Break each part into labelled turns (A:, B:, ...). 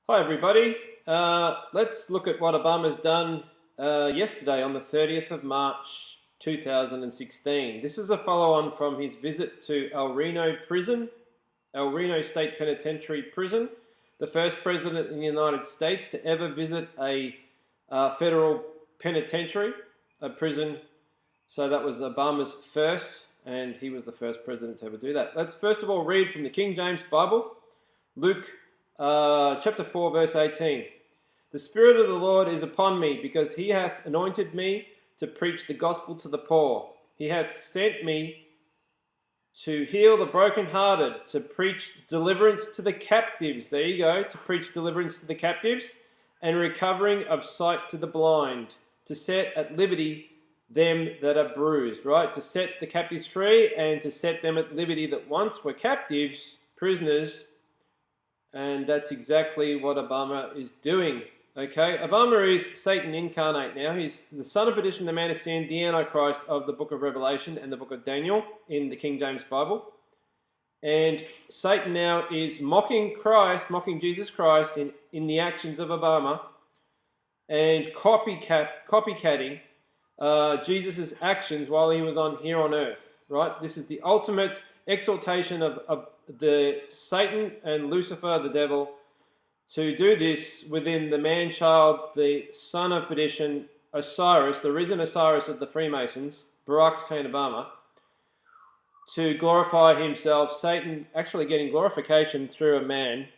A: Hi everybody. Let's look at what Obama's done yesterday on the 30th of March 2016. This is a follow-on from his visit to El Reno State Penitentiary Prison, the first president in the United States to ever visit a federal penitentiary, a prison. So that was Obama's first, and he was the first president to ever do that. Let's first of all read from the King James Bible, Luke chapter 4, verse 18. The Spirit of the Lord is upon me, because he hath anointed me to preach the gospel to the poor. He hath sent me to heal the brokenhearted, to preach deliverance to the captives. There you go, to preach deliverance to the captives, and recovering of sight to the blind, to set at liberty them that are bruised, right? To set the captives free and to set them at liberty that once were captives, prisoners. And that's exactly what Obama is doing. Okay, Obama is Satan incarnate now. He's the son of perdition, the man of sin, the Antichrist of the book of Revelation and the book of Daniel in the King James Bible. And Satan now is mocking Christ, mocking Jesus Christ in the actions of Obama, and copycatting Jesus' actions while he was here on earth. Right? This is the ultimate exaltation of the Satan and Lucifer, the devil, to do this within the man-child, the son of perdition, Osiris, the risen Osiris of the Freemasons, Barack Hussein Obama, to glorify himself. Satan actually getting glorification through a man,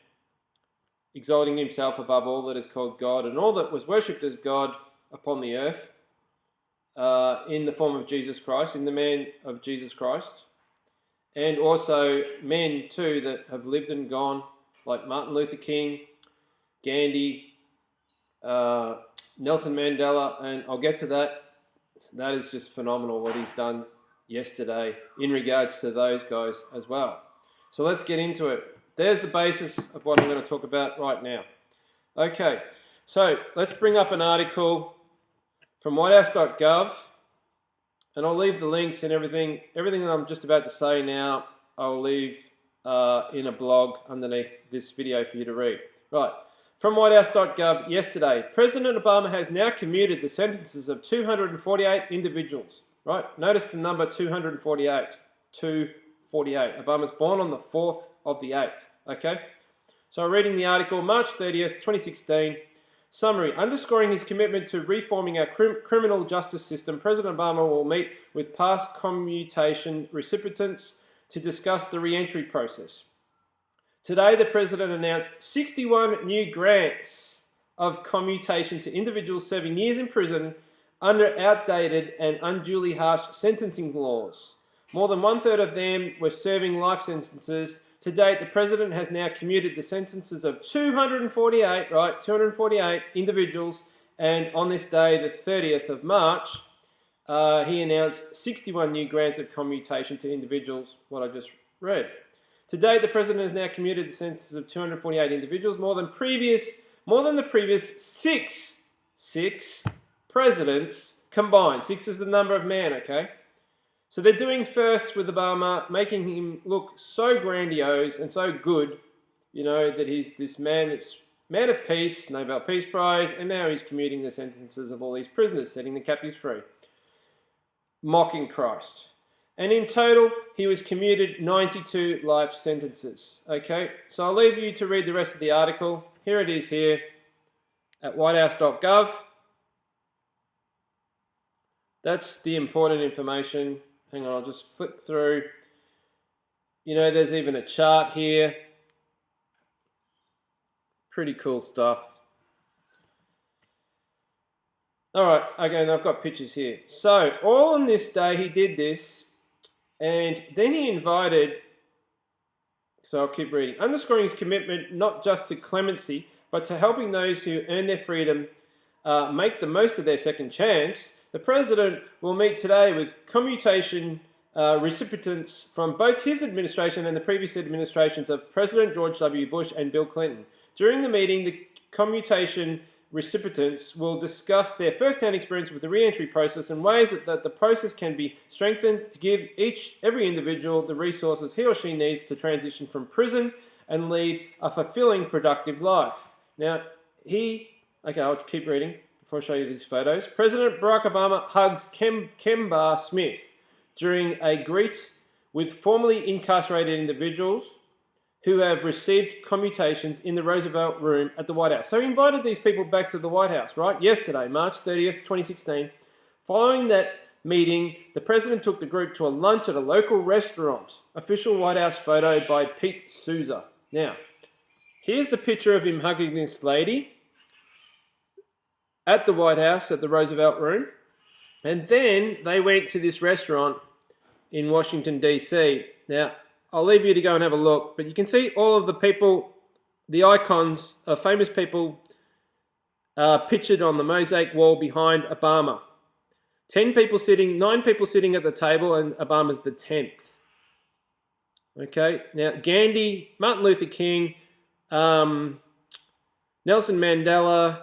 A: exalting himself above all that is called God and all that was worshipped as God upon the earth, in the form of Jesus Christ, in the man of Jesus Christ. And also men too that have lived and gone, like Martin Luther King, Gandhi, Nelson Mandela, and I'll get to that. That is just phenomenal what he's done yesterday in regards to those guys as well. So let's get into it. There's the basis of what I'm going to talk about right now. Okay, so let's bring up an article from whitehouse.gov. And I'll leave the links and everything that I'm just about to say now, I'll leave in a blog underneath this video for you to read. Right, from whitehouse.gov yesterday, President Obama has now commuted the sentences of 248 individuals. Right, notice the number 248. 248. Obama's born on the 4th of the 8th. Okay, so reading the article, March 30th, 2016. Summary. Underscoring his commitment to reforming our criminal justice system, President Obama will meet with past commutation recipients to discuss the re-entry process. Today, the President announced 61 new grants of commutation to individuals serving years in prison under outdated and unduly harsh sentencing laws. More than one-third of them were serving life sentences. To date, the President has now commuted the sentences of 248, right, 248 individuals, and on this day, the 30th of March, he announced 61 new grants of commutation to individuals, what I just read. To date, the President has now commuted the sentences of 248 individuals, more than the previous six presidents combined. 6 is the number of man, okay? So they're doing first with Obama, making him look so grandiose and so good, you know, that he's this man that's man of peace, Nobel Peace Prize, and now he's commuting the sentences of all these prisoners, setting the captives free. Mocking Christ. And in total, he was commuted 92 life sentences. Okay, so I'll leave you to read the rest of the article. Here it is here at whitehouse.gov. That's the important information. Hang on, I'll just flick through. You know, there's even a chart here. Pretty cool stuff. All right, again, I've got pictures here. So, all on this day, he did this, and then he invited, so I'll keep reading, underscoring his commitment not just to clemency, but to helping those who earn their freedom make the most of their second chance. The President will meet today with commutation recipients from both his administration and the previous administrations of President George W. Bush and Bill Clinton. Every the meeting, the commutation recipients will discuss their first-hand experience with the re-entry process and ways that the process can be strengthened to give every individual the resources he or she needs to transition from prison and lead a fulfilling, productive life. Now, okay, I'll keep reading before I show you these photos. President Barack Obama hugs Kemba Smith during a greet with formerly incarcerated individuals who have received commutations in the Roosevelt Room at the White House. So he invited these people back to the White House, right? Yesterday, March 30th, 2016. Following that meeting, the president took the group to a lunch at a local restaurant. Official White House photo by Pete Souza. Now, here's the picture of him hugging this lady at the White House at the Roosevelt Room. And then they went to this restaurant in Washington, D.C. Now, I'll leave you to go and have a look, but you can see all of the people, the icons of famous people pictured on the mosaic wall behind Obama. 9 people sitting at the table, and Obama's the 10th. Okay, now Gandhi, Martin Luther King, Nelson Mandela,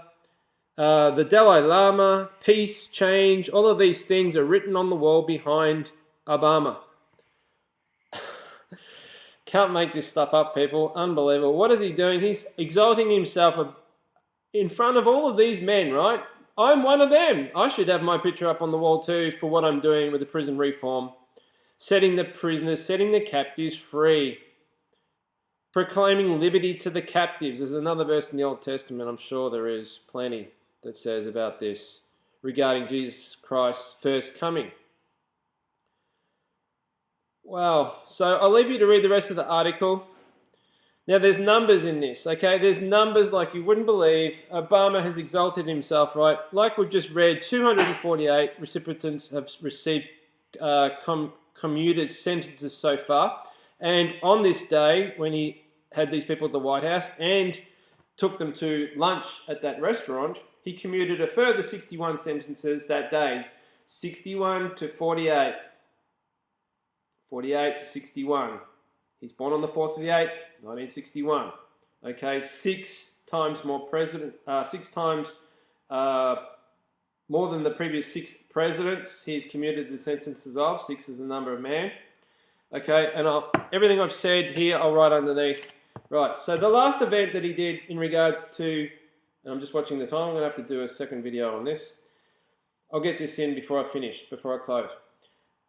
A: the Dalai Lama, peace, change, all of these things are written on the wall behind Obama. Can't make this stuff up, people. Unbelievable. What is he doing? He's exalting himself in front of all of these men, right? I'm one of them. I should have my picture up on the wall too for what I'm doing with the prison reform. Setting the prisoners, setting the captives free. Proclaiming liberty to the captives. There's another verse in the Old Testament, I'm sure there is plenty, that says about this regarding Jesus Christ's first coming. Wow. So I'll leave you to read the rest of the article. Now there's numbers in this, okay? There's numbers like you wouldn't believe. Obama has exalted himself, right? Like we've just read, 248 recipients have received commuted sentences so far. And on this day, when he had these people at the White House and took them to lunch at that restaurant, he commuted a further 61 sentences that day. 61 to 48. 48 to 61. He's born on the 4th of the 8th, 1961. Okay, 6 times more more than the previous 6 presidents he's commuted the sentences of. 6 is the number of man. Okay, and everything I've said here, I'll write underneath. Right, so the last event that he did in regards to, and I'm just watching the time, I'm going to have to do a second video on this. I'll get this in before I close.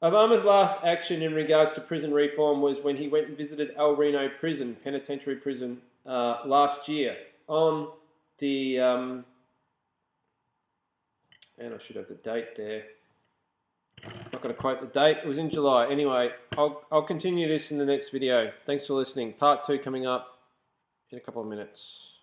A: Obama's last action in regards to prison reform was when he went and visited El Reno prison, penitentiary prison, last year on the, and I should have the date there. I'm not going to quote the date. It was in July. Anyway, I'll continue this in the next video. Thanks for listening. Part 2 coming up in a couple of minutes.